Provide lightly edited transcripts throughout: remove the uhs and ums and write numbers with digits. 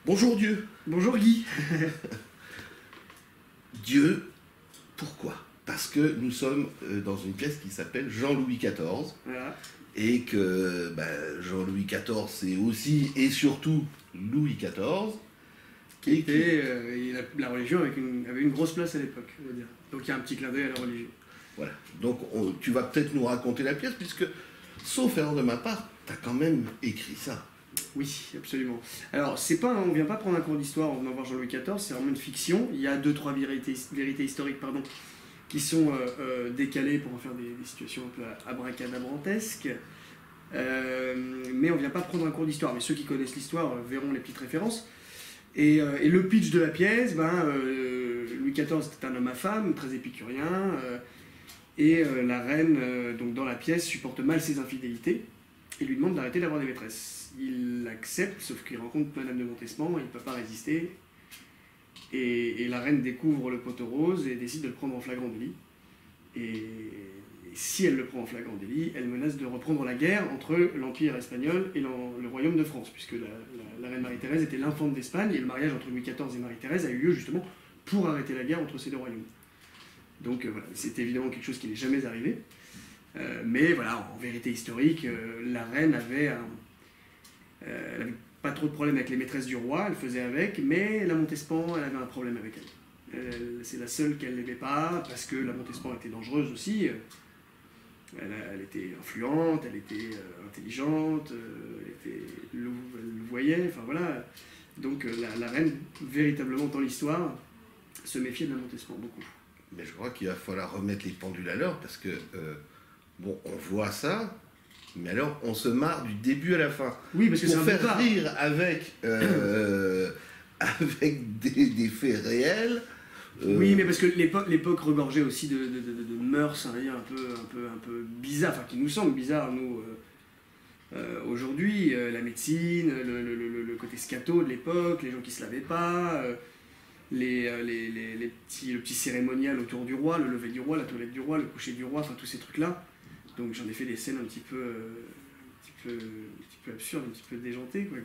Bonjour Dieu. Bonjour Guy. Dieu, pourquoi? Parce que nous sommes dans une pièce qui s'appelle Jean-Louis XIV. Voilà. Et que Jean-Louis XIV, c'est aussi et surtout Louis XIV. La religion avait une grosse place à l'époque, on va dire. Donc il y a un petit clin d'œil à la religion. Voilà. Donc tu vas peut-être nous raconter la pièce, puisque, sauf erreur de ma part, tu as quand même écrit ça. Oui, absolument. Alors, on ne vient pas prendre un cours d'histoire en venant voir Jean-Louis XIV, c'est vraiment une fiction. Il y a 2-3 vérités historiques qui sont décalées pour en faire des situations un peu abracadabrantesques. Mais on ne vient pas prendre un cours d'histoire. Mais ceux qui connaissent l'histoire verront les petites références. Et le pitch de la pièce, Louis XIV c'était un homme à femme, très épicurien, et la reine, donc dans la pièce, supporte mal ses infidélités et lui demande d'arrêter d'avoir des maîtresses. Il accepte, sauf qu'il rencontre Madame de Montespan, il ne peut pas résister, et la reine découvre le pot aux roses et décide de le prendre en flagrant délit. Et si elle le prend en flagrant délit, elle menace de reprendre la guerre entre l'Empire espagnol et le royaume de France, puisque la reine Marie-Thérèse était l'infante d'Espagne, et le mariage entre Louis XIV et Marie-Thérèse a eu lieu justement pour arrêter la guerre entre ces deux royaumes. Donc voilà, c'est évidemment quelque chose qui n'est jamais arrivé. Mais voilà, en vérité historique, la reine elle avait pas trop de problèmes avec les maîtresses du roi, elle faisait avec, mais la Montespan, elle avait un problème avec elle. C'est la seule qu'elle n'aimait pas, parce que la Montespan était dangereuse aussi. Elle était influente, elle était intelligente, elle le voyait, enfin voilà. Donc la reine, véritablement dans l'histoire, se méfiait de la Montespan beaucoup. Mais je crois qu'il va falloir remettre les pendules à l'heure, parce que, on voit ça, mais alors on se marre du début à la fin. Oui, parce que c'est pour un faire rire avec, avec des faits réels. Oui, mais parce que l'époque regorgeait aussi de mœurs un peu bizarres, enfin qui nous semblent bizarres, nous, aujourd'hui. La médecine, le côté scato de l'époque, les gens qui se lavaient pas, le petit cérémonial autour du roi, le lever du roi, la toilette du roi, le coucher du roi, enfin tous ces trucs-là. Donc j'en ai fait des scènes un petit peu absurdes, un petit peu déjantées, quoi,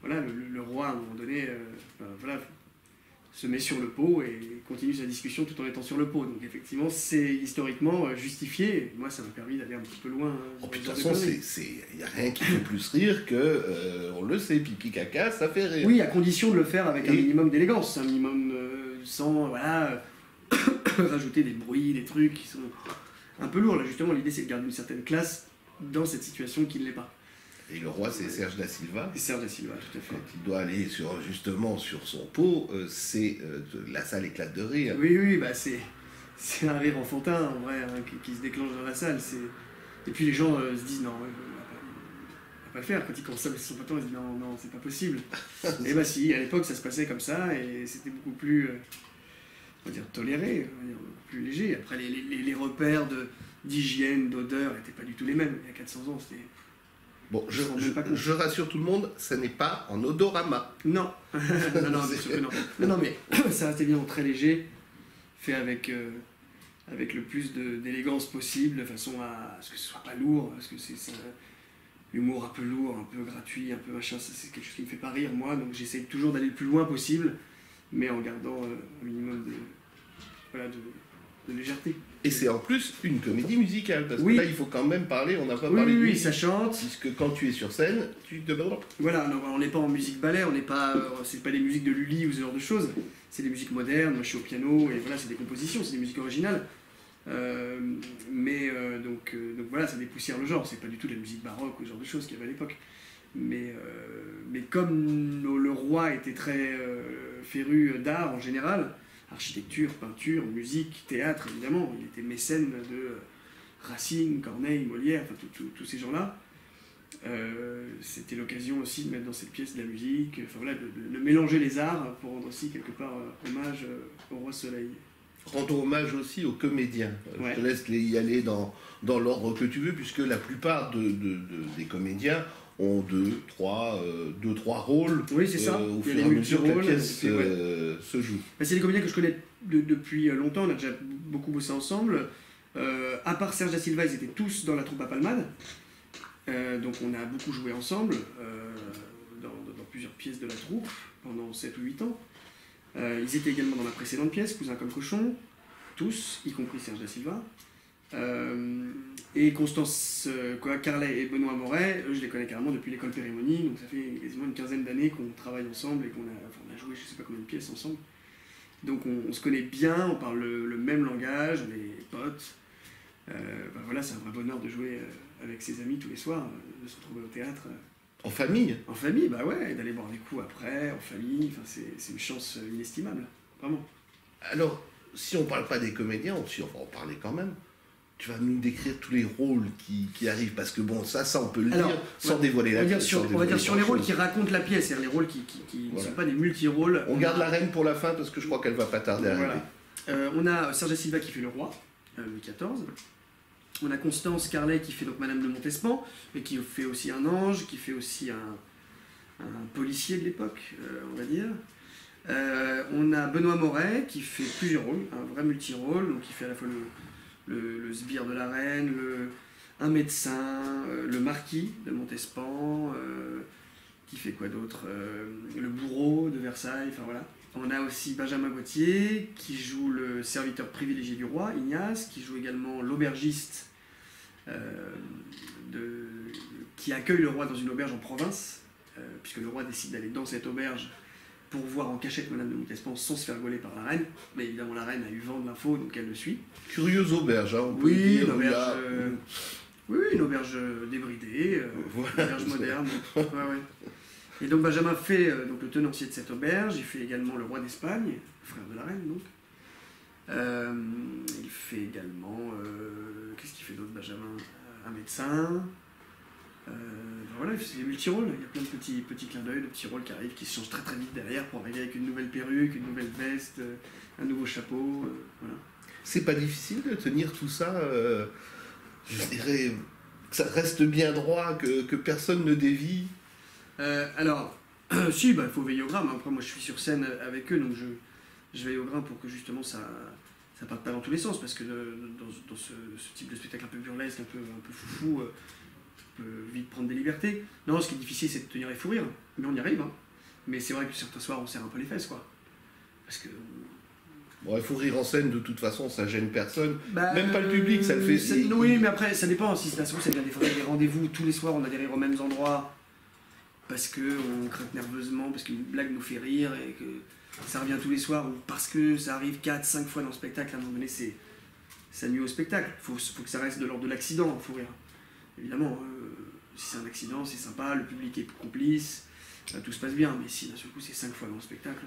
voilà, le roi, à un moment donné, se met sur le pot et continue sa discussion tout en étant sur le pot. Donc effectivement, c'est historiquement justifié. Et moi, ça m'a permis d'aller un petit peu loin. De toute façon, il n'y a rien qui fait plus rire que, on le sait, pipi caca, ça fait rire. Oui, à condition de le faire avec un minimum d'élégance, un minimum sans rajouter des bruits, des trucs qui sont un peu lourds. Là, justement, l'idée, c'est de garder une certaine classe dans cette situation qui ne l'est pas. Et le roi, c'est Serge da Silva. Et Serge da Silva, tout à fait. Quand il doit aller justement sur son pot, la salle éclate de rire. Oui, c'est un rire enfantin, en vrai, qui se déclenche dans la salle. Et puis les gens se disent non, on va pas le faire. Quand ils commencent à mettre son poton, ils se disent non, c'est pas possible. Et si, à l'époque, ça se passait comme ça, et c'était beaucoup plus, on va dire, toléré, beaucoup plus léger. Après, les repères d'hygiène, d'odeur n'étaient pas du tout les mêmes. Il y a 400 ans, c'était... Bon, je rassure tout le monde, ça n'est pas en odorama. Non, non, bien sûr que non. Non, mais ça reste évidemment très léger, fait avec le plus d'élégance possible, de façon à ce que ce soit pas lourd, parce que c'est l'humour un peu lourd, un peu gratuit, un peu machin, c'est quelque chose qui me fait pas rire, moi, donc j'essaie toujours d'aller le plus loin possible, mais en gardant un minimum de légèreté. Et c'est en plus une comédie musicale, parce que là il faut quand même parler, on n'a pas parlé de musique. Oui, ça chante. Puisque quand tu es sur scène, tu te... Voilà, non, on n'est pas en musique ballet, c'est pas des musiques de Lully ou ce genre de choses, c'est des musiques modernes, moi je suis au piano, et voilà, c'est des compositions, c'est des musiques originales. Donc voilà, ça dépoussière le genre, c'est pas du tout de la musique baroque ou ce genre de choses qu'il y avait à l'époque. Mais comme le roi était très féru d'art en général, architecture, peinture, musique, théâtre, évidemment. Il était mécène de Racine, Corneille, Molière, enfin tous ces gens-là. C'était l'occasion aussi de mettre dans cette pièce de la musique, enfin voilà, de mélanger les arts pour rendre aussi quelque part hommage au roi Soleil. Rendons hommage aussi aux comédiens. Ouais. Je te laisse y aller dans l'ordre que tu veux, puisque la plupart des comédiens ont deux, trois rôles. Oui, c'est ça. Au fur et à mesure que la pièce se joue. C'est des comédiens que je connais depuis longtemps, on a déjà beaucoup bossé ensemble. À part Serge da Silva, ils étaient tous dans la troupe à Palmade. Donc on a beaucoup joué ensemble, dans plusieurs pièces de la troupe pendant 7 ou 8 ans. Ils étaient également dans la précédente pièce, Cousin comme cochon, tous, y compris Serge da Silva. Et Constance Carlet et Benoît Moret, eux je les connais carrément depuis l'école Périmonie, donc ça fait quasiment une quinzaine d'années qu'on travaille ensemble et qu'on a joué je sais pas combien de pièces ensemble. Donc on se connaît bien, on parle le même langage, on est potes. Voilà, c'est un vrai bonheur de jouer avec ses amis tous les soirs, de se retrouver au théâtre. En famille? En famille, bah ouais, et d'aller boire des coups après, en famille, c'est une chance inestimable, vraiment. Alors, si on parle pas des comédiens, si on va en parler quand même, tu vas nous décrire tous les rôles qui arrivent, parce que bon, ça on peut le dire sans dévoiler la pièce. On va dire sur les rôles qui racontent la pièce, c'est-à-dire les rôles qui ne sont pas des multi-rôles. On garde la reine pour la fin, parce que je crois qu'elle va pas tarder à arriver. On a Serge da Silva qui fait le roi, Louis XIV. On a Constance Carlet qui fait donc Madame de Montespan, mais qui fait aussi un ange, qui fait aussi un policier de l'époque, on va dire. On a Benoît Moret qui fait plusieurs rôles, un vrai multi-rôle, donc il fait à la fois le sbire de la reine, un médecin, le marquis de Montespan, qui fait quoi d'autre, le bourreau de Versailles, enfin voilà. On a aussi Benjamin Gauthier qui joue le serviteur privilégié du roi, Ignace, qui joue également l'aubergiste qui accueille le roi dans une auberge en province, puisque le roi décide d'aller dans cette auberge pour voir en cachette Madame de Montespan sans se faire gauler par la reine. Mais évidemment, la reine a eu vent de l'info, donc elle le suit. Curieuse auberge, hein, on peut dire. Oui, une auberge débridée, voilà, une auberge moderne. Ouais. Et donc Benjamin fait donc, le tenancier de cette auberge, il fait également le roi d'Espagne, frère de la reine donc. Il fait également, qu'est-ce qu'il fait d'autre Benjamin? Un médecin. Voilà, c'est des multi-rôles, il y a plein de petits clins d'œil, de petits rôles qui arrivent, qui se changent très très vite derrière pour arriver avec une nouvelle perruque, une nouvelle veste, un nouveau chapeau, voilà. C'est pas difficile de tenir tout ça, je dirais, que ça reste bien droit, que personne ne dévie. Alors, si, il faut veiller au grain, mais après moi je suis sur scène avec eux, donc je veille au grain pour que justement ça parte pas dans tous les sens, parce que dans ce type de spectacle un peu burlesque, un peu foufou, on peut vite prendre des libertés. Non, ce qui est difficile c'est de tenir les fous rires, mais on y arrive, hein. Mais c'est vrai que certains soirs on serre un peu les fesses, quoi. Parce que... Bon, il faut rire en scène, de toute façon, ça gêne personne. Même pas le public, ça le fait... Oui, mais après, ça dépend. Si ça devient des rendez-vous, tous les soirs, on a des rires aux mêmes endroits, parce qu'on craque nerveusement, parce qu'une blague nous fait rire, et que ça revient tous les soirs, ou parce que ça arrive 4-5 fois dans le spectacle, à un moment donné, ça nuit au spectacle. Faut que ça reste de l'ordre de l'accident, il faut rire. Évidemment, si c'est un accident, c'est sympa, le public est complice, tout se passe bien, mais si d'un seul coup c'est 5 fois dans le spectacle...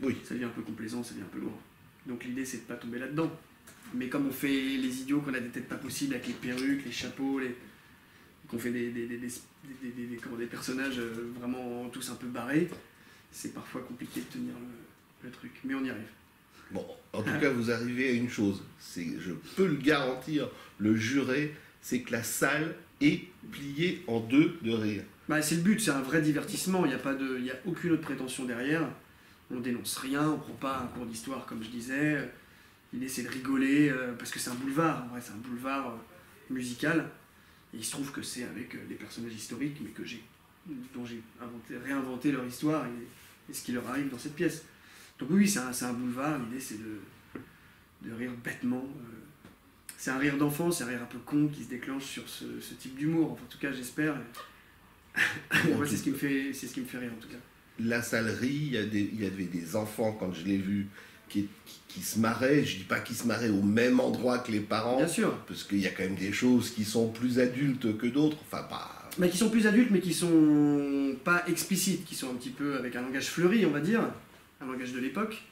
Oui. Ça devient un peu complaisant, ça devient un peu lourd. Donc l'idée c'est de pas tomber là-dedans. Mais comme on fait les idiots, qu'on a des têtes pas possibles avec les perruques, les chapeaux, qu'on fait des personnages vraiment tous un peu barrés, c'est parfois compliqué de tenir le truc. Mais on y arrive. Bon, en tout cas vous arrivez à une chose, je peux le garantir, le jurer, c'est que la salle est pliée en deux de rire. C'est le but, c'est un vrai divertissement, il n'y a aucune autre prétention derrière. On dénonce rien, on prend pas un cours d'histoire comme je disais. L'idée c'est de rigoler, parce que c'est un boulevard, en vrai c'est un boulevard musical. Et il se trouve que c'est avec des personnages historiques, mais dont j'ai réinventé leur histoire et ce qui leur arrive dans cette pièce. Donc oui, c'est un boulevard, l'idée c'est de rire bêtement. C'est un rire d'enfant, c'est un rire un peu con qui se déclenche sur ce type d'humour. Enfin, en tout cas j'espère. Moi c'est ce qui me fait rire en tout cas. La salerie, il y avait des enfants, quand je l'ai vu, qui se marraient. Je ne dis pas qu'ils se marraient au même endroit que les parents. Bien sûr. Parce qu'il y a quand même des choses qui sont plus adultes que d'autres. Enfin, pas... Mais qui sont plus adultes, mais qui sont pas explicites, qui sont un petit peu avec un langage fleuri, on va dire, un langage de l'époque.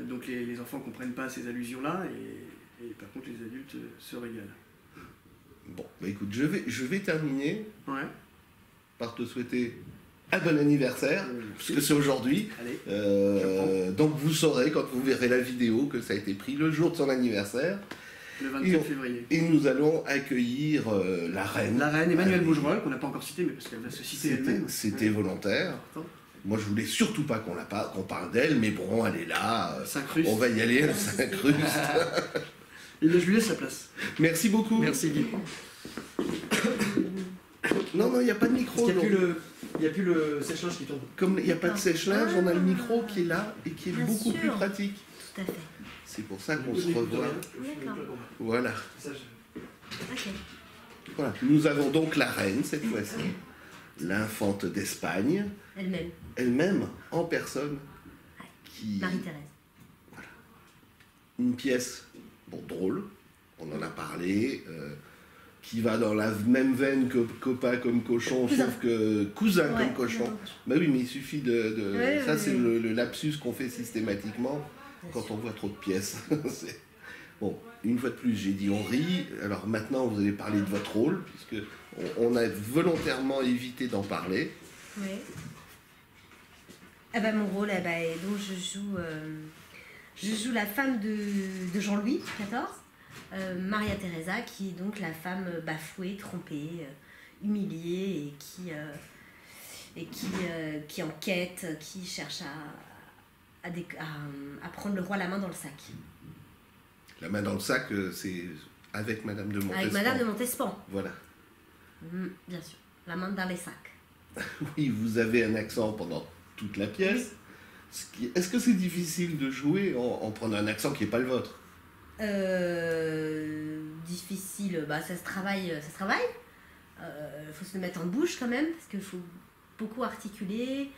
Donc les enfants ne comprennent pas ces allusions-là, et par contre les adultes se régalent. Bon, écoute, je vais terminer par te souhaiter un bon anniversaire, parce que c'est aujourd'hui. Donc vous saurez, quand vous verrez la vidéo, que ça a été pris le jour de son anniversaire. Le 24 février. Et nous allons accueillir la reine. La reine Emmanuelle Bougerolles, qu'on n'a pas encore citée, mais parce qu'elle va se citer elle-même. C'était volontaire. Moi, je voulais surtout pas qu'on parle d'elle, mais bon, elle est là. On va y aller, elle s'incruste. Et bien, je lui laisse la place. Merci beaucoup. Merci, Guy. Non, il n'y a pas de micro. Il n'y a plus le sèche-linge qui tourne. Comme il n'y a pas de sèche-linge, on a le micro qui est là et qui est Bien beaucoup sûr. plus pratique. Tout à fait. C'est pour ça qu'on se revoit. D'accord. Voilà. Ok. Voilà. Nous avons donc la reine cette fois-ci, l'infante d'Espagne, Elle-même. elle-même en personne, qui Marie-Thérèse. une pièce drôle, on en a parlé, qui va dans la même veine que Copain comme cochon, Cousin. sauf que cousin Ouais, comme cochon. cousin. Bah oui, mais il suffit de... Ouais, ça, ouais, c'est ouais. le lapsus qu'on fait systématiquement quand on voit trop de pièces. Bon, une fois de plus, j'ai dit on rit. Alors maintenant, vous allez parler de votre rôle, puisque on a volontairement évité d'en parler. Oui. Eh ben, mon rôle, donc je joue la femme de Jean-Louis XIV, Maria Teresa, qui est donc la femme bafouée, trompée, humiliée et qui enquête, qui cherche à prendre le roi la main dans le sac. La main dans le sac, c'est avec Madame de Montespan. Avec Madame de Montespan. Voilà. Bien sûr, la main dans les sacs. Oui, vous avez un accent pendant toute la pièce. Est-ce que c'est difficile de jouer en prenant un accent qui n'est pas le vôtre? Difficile, ça se travaille. Faut se le mettre en bouche quand même, parce qu'il faut beaucoup articuler.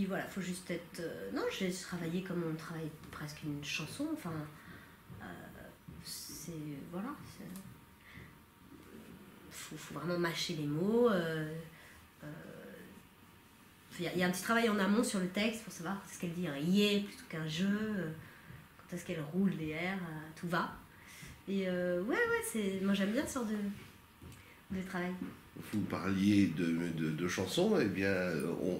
Voilà, faut juste être... non, j'ai travaillé comme on travaille presque une chanson, enfin... Voilà. Faut vraiment mâcher les mots. Il y a un petit travail en amont sur le texte pour savoir ce qu'elle dit un yé plutôt qu'un je, quand est-ce qu'elle roule les airs, tout va. Et moi j'aime bien ce genre de travail. Vous parliez de chansons, eh bien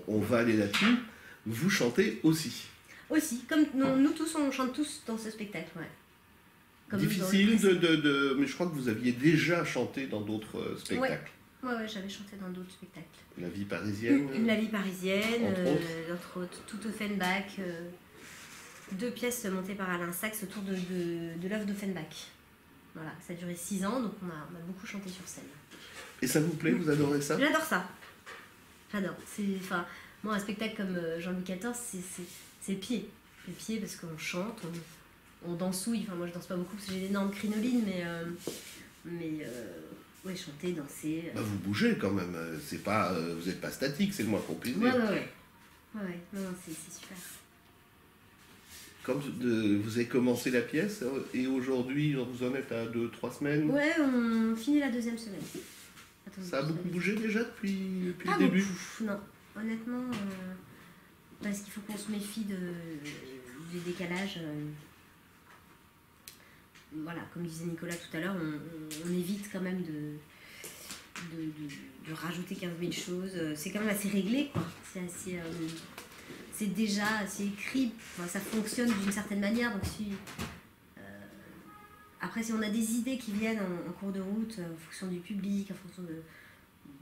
on va aller là-dessus. Vous chantez aussi. Aussi, comme nous tous, on chante tous dans ce spectacle, ouais. Comme difficile mais je crois que vous aviez déjà chanté dans d'autres spectacles. Ouais, j'avais chanté dans d'autres spectacles. La vie parisienne. La vie parisienne, entre autres. tout Offenbach, 2 pièces montées par Alain Sachs autour de l'œuvre d'Offenbach. Voilà, ça a duré 6 ans, donc on a beaucoup chanté sur scène. Et ça vous plaît, vous adorez ça? J'adore ça. J'adore. Moi, un spectacle comme Jean-Louis XIV, c'est le pied. Le pied parce qu'on chante, on dansouille. Enfin, moi, je danse pas beaucoup parce que j'ai d'énormes crinolines, mais ouais, chanter, danser. Vous bougez quand même. C'est pas, vous n'êtes pas statique, c'est le moins qu'on puisse dire. Ouais. Non, c'est super. Comme vous avez commencé la pièce et aujourd'hui, vous en êtes à 2-3 semaines. Ouais, on finit la 2e semaine. Ça a beaucoup bougé déjà depuis pas le début? Beaucoup, non. Honnêtement, parce qu'il faut qu'on se méfie du décalage. Voilà, comme disait Nicolas tout à l'heure, on évite quand même de rajouter 15 000 choses. C'est quand même assez réglé, quoi. C'est déjà assez écrit. Enfin, ça fonctionne d'une certaine manière. Donc après, si on a des idées qui viennent en cours de route, en fonction du public, en fonction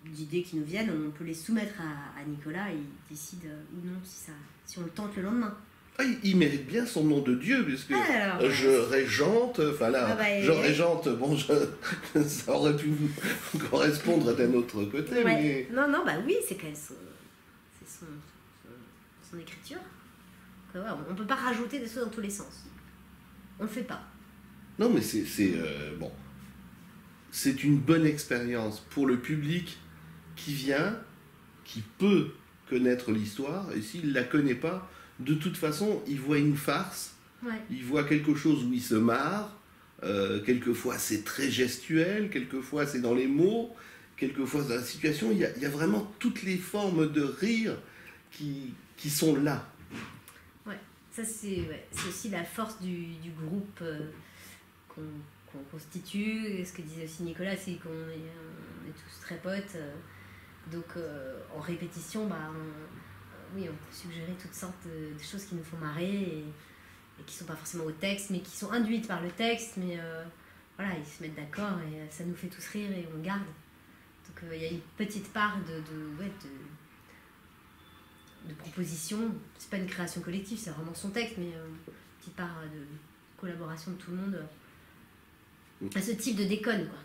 d'idées qui nous viennent, on peut les soumettre à Nicolas et il décide ou non si on le tente le lendemain. Ah, il mérite bien son nom de Dieu, puisque je régente, je régente, ça aurait pu vous correspondre d'un autre côté. Ouais. Mais... Non, oui, c'est quand même son écriture. On ne peut pas rajouter des choses dans tous les sens. On ne le fait pas. Non, mais c'est une bonne expérience pour le public qui vient, qui peut connaître l'histoire, et s'il ne la connaît pas, de toute façon, il voit une farce, il voit quelque chose où il se marre, quelquefois c'est très gestuel, quelquefois c'est dans les mots, quelquefois dans la situation, il y a vraiment toutes les formes de rire qui sont là. Ouais, ça c'est aussi la force du groupe qu'on constitue. Ce que disait aussi Nicolas, c'est qu'on est tous très potes, donc en répétition, on peut suggérer toutes sortes de choses qui nous font marrer et qui ne sont pas forcément au texte, mais qui sont induites par le texte. Mais voilà, ils se mettent d'accord et ça nous fait tous rire et on garde. Donc il y a une petite part de proposition. C'est pas une création collective, c'est vraiment son texte, mais une petite part de collaboration de tout le monde à ce type de déconne, quoi.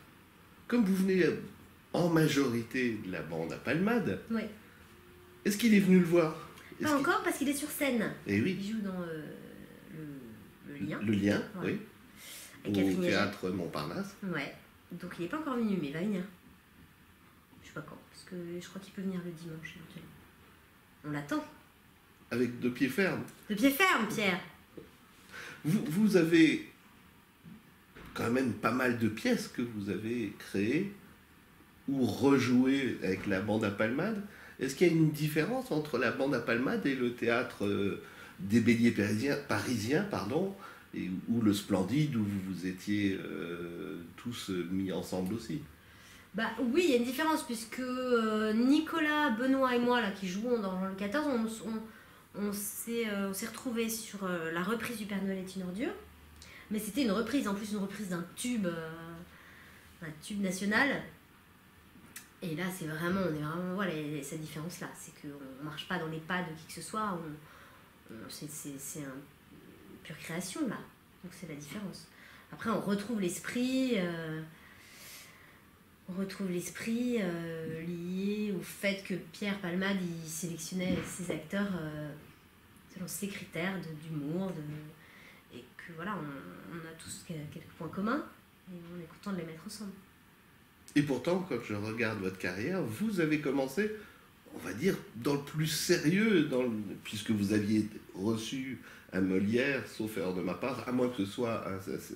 Comme vous venez en majorité de la bande à Palmade. Oui. Est-ce qu'il est venu le voir? Pas encore, parce qu'il est sur scène. Et oui. Il joue dans le Lien. Le Lien, ouais. Oui. Au théâtre Montparnasse. Ouais. Donc il n'est pas encore venu, mais il va venir. Je sais pas quand, parce que je crois qu'il peut venir le dimanche éventuellement. On l'attend. Avec de pied ferme. De pied ferme, Pierre. Vous avez quand même pas mal de pièces que vous avez créées ou rejouées avec la bande à Palmade. Est-ce qu'il y a une différence entre la bande à Palmade et le théâtre des Béliers parisiens, ou le Splendide, où vous étiez tous mis ensemble aussi? Bah oui, il y a une différence, puisque Nicolas, Benoît et moi, là, qui jouons dans le 14, on s'est retrouvés sur la reprise du Père Noël est une ordure. Mais c'était une reprise, en plus une reprise d'un tube national. Et là, c'est vraiment, on est vraiment, voilà, cette différence-là. C'est qu'on ne marche pas dans les pas de qui que ce soit. C'est une pure création, là. Donc c'est la différence. Après, on retrouve l'esprit... lié au fait que Pierre Palmade il sélectionnait ses acteurs selon ses critères d'humour, et que voilà, on a tous quelques points communs et on est content de les mettre ensemble. Et pourtant, quand je regarde votre carrière, vous avez commencé, on va dire, dans le plus sérieux, puisque vous aviez reçu un Molière, sauf erreur de ma part, à moins que ce soit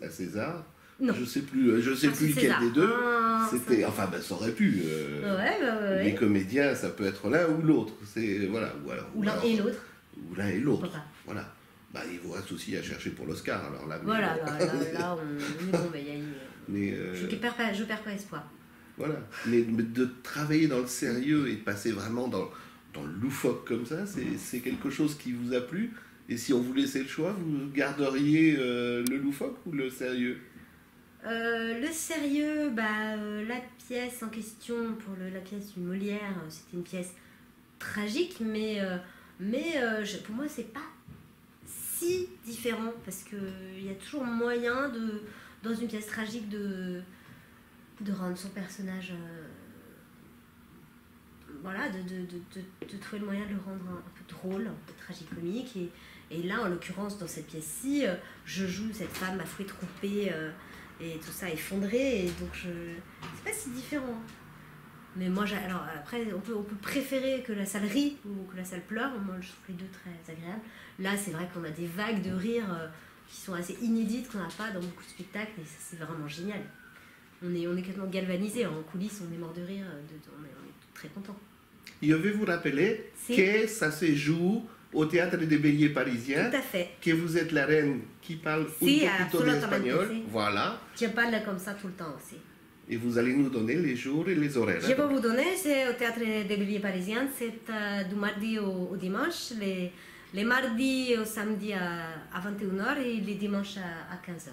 à César. Non. Je sais plus lequel des deux. C'était, enfin, ça aurait pu. Ouais. Les comédiens, ça peut être l'un ou l'autre. C'est voilà. Ou l'un et l'autre. Ou l'un et l'autre. Voilà. Bah, il vous reste aussi à chercher pour l'Oscar. Alors là. Voilà. Là, on est bon. Je perds pas espoir. Voilà. Mais de travailler dans le sérieux et de passer vraiment dans le loufoque comme ça, c'est quelque chose qui vous a plu. Et si on vous laissait le choix, vous garderiez le loufoque ou le sérieux? Le sérieux, la pièce en question, la pièce du Molière, c'était une pièce tragique, mais pour moi, c'est pas si différent, parce qu'il y a toujours moyen, dans une pièce tragique, de rendre son personnage... de trouver le moyen de le rendre un peu drôle, un peu tragicomique. Et là, en l'occurrence, dans cette pièce-ci, je joue cette femme à fouet trompé, et tout ça effondré, et donc c'est pas si différent. Mais moi, alors après, on peut préférer que la salle rit ou que la salle pleure. Moi, je trouve les deux très agréables. Là, c'est vrai qu'on a des vagues de rire qui sont assez inédites, qu'on n'a pas dans beaucoup de spectacles, et ça, c'est vraiment génial. On est quasiment galvanisés, en coulisses, on est mort de rire, on est très contents. Je vais vous rappeler que ça se joue au Théâtre des Béliers parisiens. Tout à fait. Que vous êtes la reine qui parle un poquito d'espagnol. Voilà. Je parle comme ça tout le temps aussi. Et vous allez nous donner les jours et les horaires. Je vais vous donner, c'est au Théâtre des Béliers parisiens, c'est du mardi au dimanche, les mardis au samedi à 21h et les dimanches à 15h.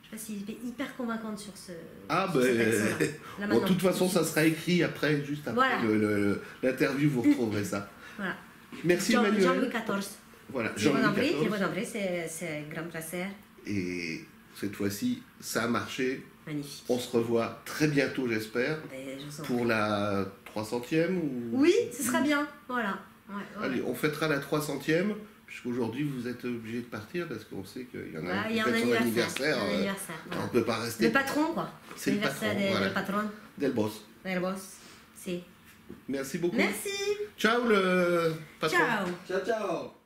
Je sais pas si je vais hyper convaincante sur ce. De toute façon, ça sera écrit après, juste après l'interview, vous retrouverez ça. Voilà. Merci Emmanuel. Jean-Louis XIV. Voilà, Jean-Louis XIV. Je vous en prie, c'est un grand plaisir. Et cette fois-ci, ça a marché. Magnifique. On se revoit très bientôt, j'espère, pour la 300e ou... Oui, ce sera bien. Voilà. Allez, on fêtera la 300e. Puisqu'aujourd'hui, vous êtes obligé de partir parce qu'on sait qu'il y en a qui fête son anniversaire. On ne peut pas rester. Le patron, quoi. C'est le patron. Le patron. Del Boss. Del Boss, si. Merci beaucoup. Merci. Ciao le patron. Ciao. Ciao.